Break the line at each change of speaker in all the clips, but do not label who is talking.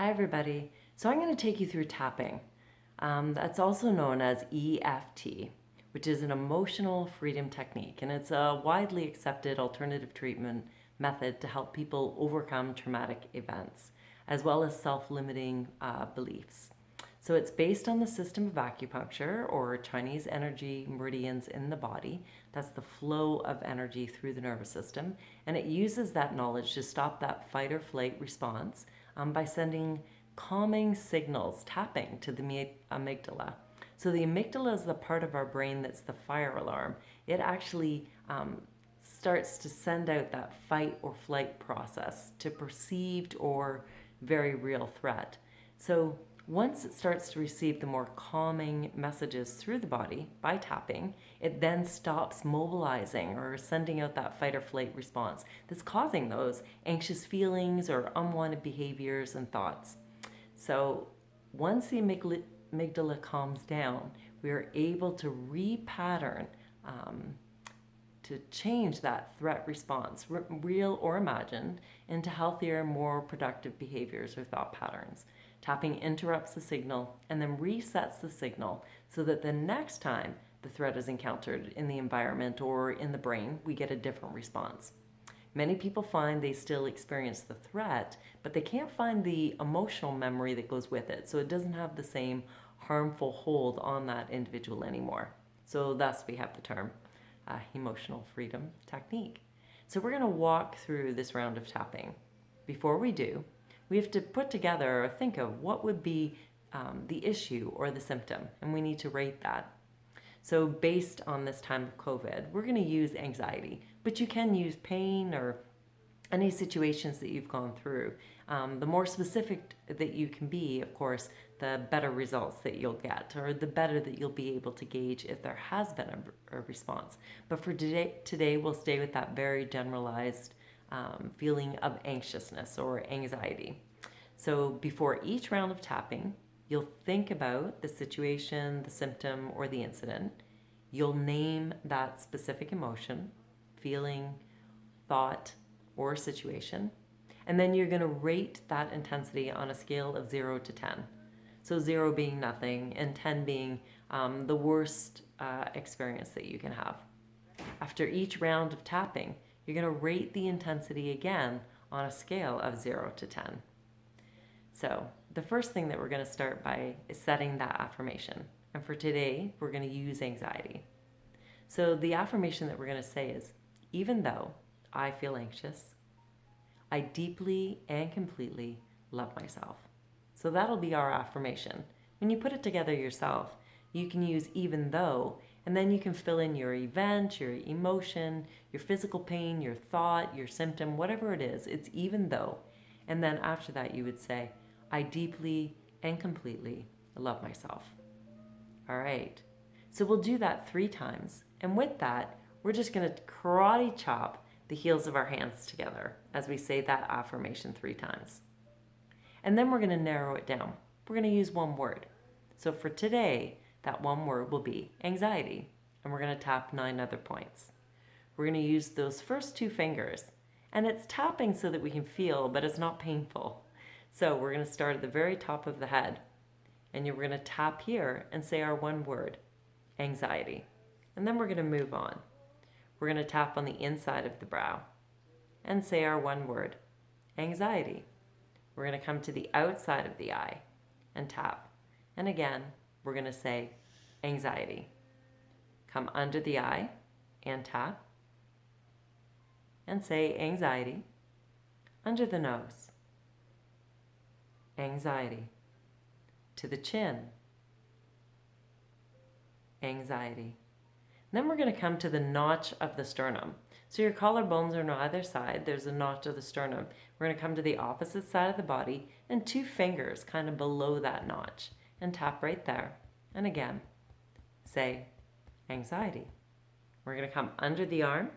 Hi everybody. So I'm going to take you through tapping. That's also known as EFT, which is an emotional freedom technique, and it's a widely accepted alternative treatment method to help people overcome traumatic events, as well as self-limiting beliefs. So it's based on the system of acupuncture or Chinese energy meridians in the body. That's the flow of energy through the nervous system. And it uses that knowledge to stop that fight or flight response by sending calming signals, tapping to the amygdala. So the amygdala is the part of our brain that's the fire alarm. It actually starts to send out that fight or flight process to perceived or very real threat. So once it starts to receive the more calming messages through the body by tapping, it then stops mobilizing or sending out that fight or flight response that's causing those anxious feelings or unwanted behaviors and thoughts. So once the amygdala calms down, we are able to repattern, to change that threat response, real or imagined, into healthier, more productive behaviors or thought patterns. Tapping interrupts the signal and then resets the signal so that the next time the threat is encountered in the environment or in the brain, we get a different response. Many people find they still experience the threat, but they can't find the emotional memory that goes with it, so it doesn't have the same harmful hold on that individual anymore. So thus we have the term emotional freedom technique. So we're going to walk through this round of tapping. Before we do, we have to put together or think of what would be the issue or the symptom, and we need to rate that. So based on this time of COVID, we're going to use anxiety, but you can use pain or any situations that you've gone through. The more specific that you can be, of course, the better results that you'll get, or the better that you'll be able to gauge if there has been a response. But for today, we'll stay with that very generalized feeling of anxiousness or anxiety. So before each round of tapping, you'll think about the situation, the symptom, or the incident. You'll name that specific emotion, feeling, thought, or situation. And then you're going to rate that intensity on a scale of 0 to 10. So 0 being nothing and 10 being the worst experience that you can have. After each round of tapping, you're going to rate the intensity again on a scale of 0 to 10. So the first thing that we're going to start by is setting that affirmation. And for today, we're going to use anxiety. So the affirmation that we're going to say is, even though I feel anxious, I deeply and completely love myself. So that'll be our affirmation. When you put it together yourself, you can use even though, and then you can fill in your event, your emotion, your physical pain, your thought, your symptom, whatever it is, it's even though. And then after that, you would say, I deeply and completely love myself. All right. So we'll do that 3 times. And with that, we're just going to karate chop the heels of our hands together as we say that affirmation 3 times. And then we're going to narrow it down. We're going to use one word. So for today, that one word will be anxiety. And we're going to tap 9 other points. We're going to use those first 2 fingers. And it's tapping so that we can feel, but it's not painful. So we're going to start at the very top of the head. And we're going to tap here and say our one word, anxiety. And then we're going to move on. We're going to tap on the inside of the brow and say our one word, anxiety. We're going to come to the outside of the eye and tap. And again, we're going to say anxiety. Come under the eye and tap. And say anxiety. Under the nose. Anxiety. To the chin. Anxiety. Then we're going to come to the notch of the sternum. So your collarbones are on either side. There's a notch of the sternum. We're going to come to the opposite side of the body and 2 fingers kind of below that notch and tap right there. And again, say anxiety. We're going to come under the arm.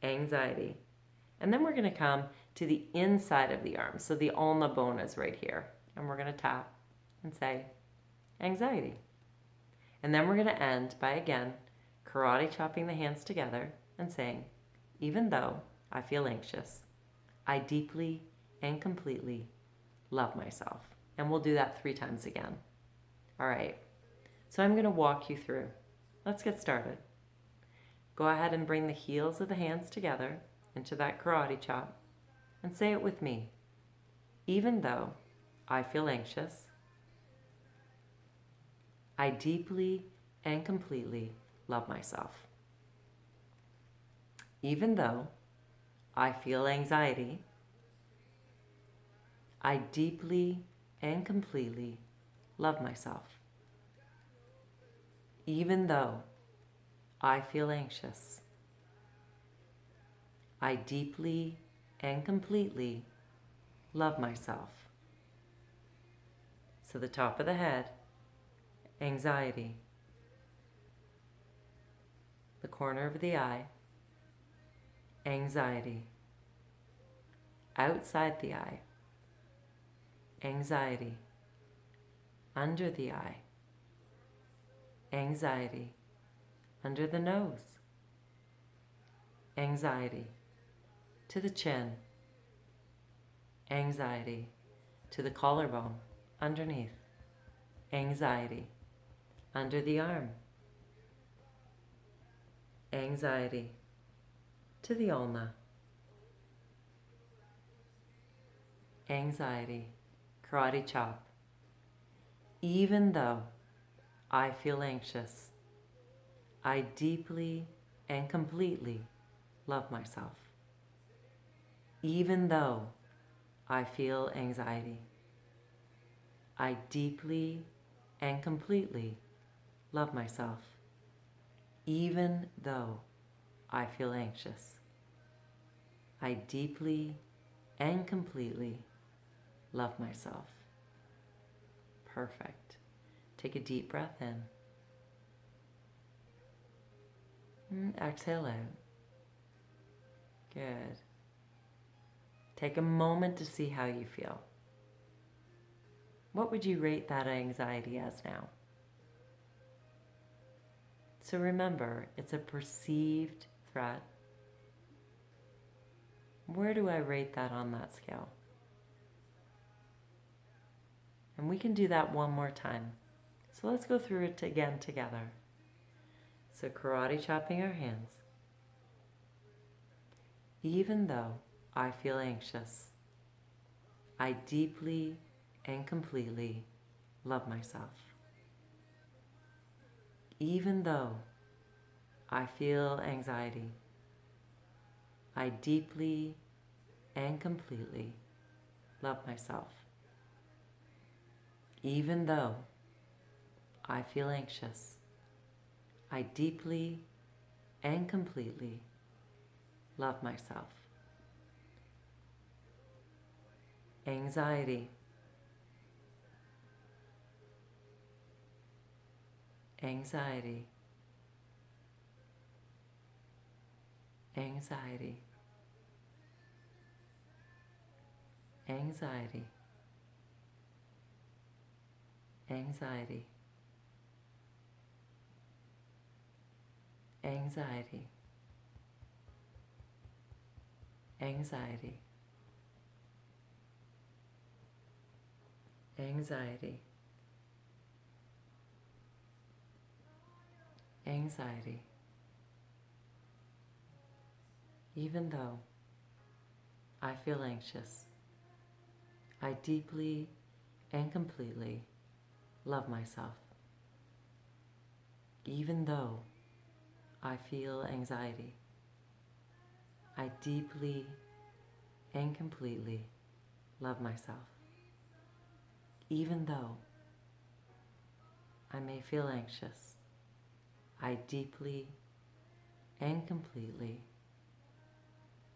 Anxiety. And then we're going to come to the inside of the arm. So the ulna bone is right here. And we're going to tap and say anxiety. And then we're going to end by again karate chopping the hands together and saying, even though I feel anxious, I deeply and completely love myself. And we'll do that 3 times again. All right. So I'm going to walk you through. Let's get started. Go ahead and bring the heels of the hands together into that karate chop and say it with me. Even though I feel anxious, I deeply and completely love myself. Even though I feel anxiety, I deeply and completely love myself. Even though I feel anxious, I deeply and completely love myself. So the top of the head, anxiety. The corner of the eye, anxiety. Outside the eye, anxiety. Under the eye, anxiety. Under the nose, anxiety. To the chin, anxiety. To the collarbone, underneath, anxiety. Under the arm, anxiety. To the ulna, anxiety. Karate chop. Even though I feel anxious, I deeply and completely love myself. Even though I feel anxiety, I deeply and completely love myself. Even though I feel anxious, I deeply and completely love myself. Perfect. Take a deep breath in. And exhale out. Good. Take a moment to see how you feel. What would you rate that anxiety as now? So remember, it's a perceived threat. Where do I rate that on that scale? And we can do that one more time. So let's go through it again together. So karate chopping our hands. Even though I feel anxious, I deeply and completely love myself. Even though I feel anxiety, I deeply and completely love myself. Even though I feel anxious, I deeply and completely love myself. Anxiety, anxiety, anxiety, anxiety, anxiety, anxiety, anxiety, anxiety, anxiety. Even though I feel anxious, I deeply and completely love myself. Even though I feel anxiety, I deeply and completely love myself. Even though I may feel anxious, I deeply and completely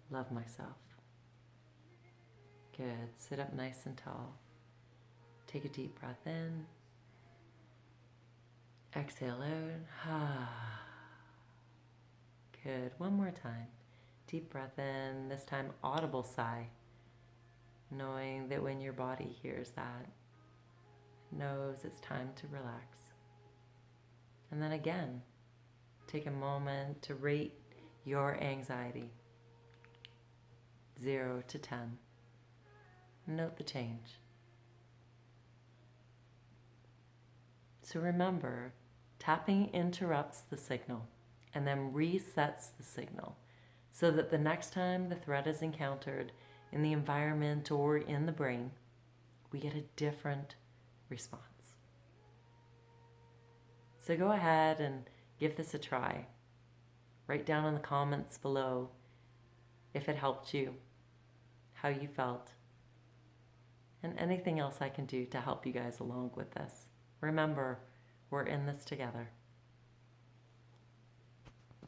love myself. Good. Sit up nice and tall. Take a deep breath in. Exhale out. Good. One more time. Deep breath in. This time audible sigh. Knowing that when your body hears that, it knows it's time to relax. And then again, take a moment to rate your anxiety. 0 to 10. Note the change. So remember, tapping interrupts the signal and then resets the signal so that the next time the threat is encountered in the environment or in the brain, we get a different response. So go ahead and give this a try. Write down in the comments below if it helped you, how you felt, and anything else I can do to help you guys along with this. Remember, we're in this together.